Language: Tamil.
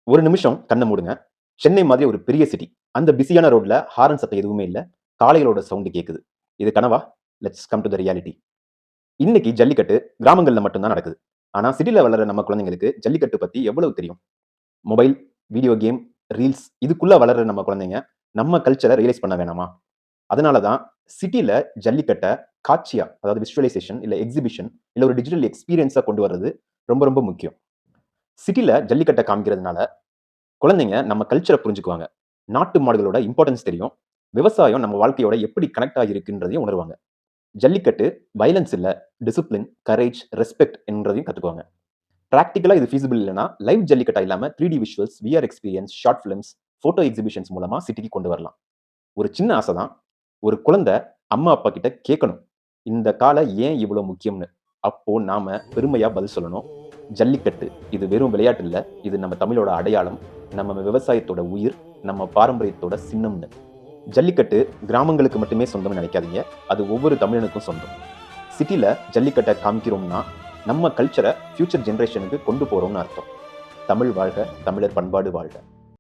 ஒரு நிமிஷம் கண்ண மூடுங்க. சென்னை மாதிரி ஒரு பெரிய சிட்டி. அந்த பிஸியான ரோட்ல ஹாரன் சத்தம் எதுவுமே இல்ல. காளைகளோட சவுண்ட் கேக்குது. இது கனவா? Let's come to the reality. இன்னைக்கு ஜல்லிக்கட்டு கிராமங்கள்ல மட்டும் தான் நடக்குது. ஆனா சிட்டில வளர்ற நம்ம குழந்தைங்களுக்கு ஜல்லிக்கட்டு பத்தி எவ்வளவு தெரியும்? மொபைல், வீடியோ கேம், ரீல்ஸ் இதுக்குள்ள வளர்ற நம்ம குழந்தைங்க, நம்ம கல்ச்சர ரியலைஸ் பண்ண வேணாமா? அதனால தான் சிட்டில ஜல்லிக்கட்ட காட்சியா, அதாவது விசுவலைசேஷன் இல்ல எக்ஸிபிஷன் இல்ல ஒரு டிஜிட்டல் எக்ஸ்பீரியன்ஸா கொண்டு வர்றது ரொம்ப ரொம்ப முக்கியம். சிட்டில ஜல்லிக்கட்ட காமிக்கிறதுனால குழந்தைங்க நம்ம கல்ச்சர புரிஞ்சுக்குவாங்க. நாட்டு மாடுகளோட இம்பார்ட்டன்ஸ் தெரியும். விவசாயம் நம்ம வாழ்க்கையோட எப்படி கனெக்ட் ஆகியிருக்குன்றதையும் உணருவாங்க. ஜல்லிக்கட்டு வயலன்ஸ் இல்ல, டிசிப்ளின், கரேஜ், ரெஸ்பெக்ட் என்றதையும் கத்துக்குவாங்க. பிராக்டிகலா இது ஃபீசிபிள் இல்லன்னா, லைவ் ஜல்லிக்கட்டா இல்லாம 3டி visuals, VR experience, short films, photo exhibitions மூலமா சிட்டிக்கு கொண்டு வரலாம். ஒரு சின்ன ஆசை தான். ஒரு குழந்தை அம்மா, அப்பா கிட்ட கேட்கணும். இந்த காளை ஏன் இவ்வளோ முக்கியம்னு. அப்போ நாம பெருமையா பதில் சொல்லணும். ஜல்லிக்கட்டு இது வெறும் விளையாட்டு இல்ல. இது நம்ம தமிழோட அடையாளம். நம்ம விவசாயத்தோட உயிர். நம்ம பாரம்பரியத்தோட சின்னம்னு. ஜல்லிக்கட்டு கிராமங்களுக்கு மட்டுமே சொந்தம்னு நினைக்காதீங்க. அது ஒவ்வொரு தமிழனுக்கும் சொந்தம். சிட்டில ஜல்லிக்கட்ட காமிக்கிறோம்னா, நம்ம கல்ச்சர ஃபியூச்சர் ஜெனரேஷனுக்கு கொண்டு போறோம்னு அர்த்தம். தமிழ் வாழ்க! தமிழர் பண்பாடு வாழ்க!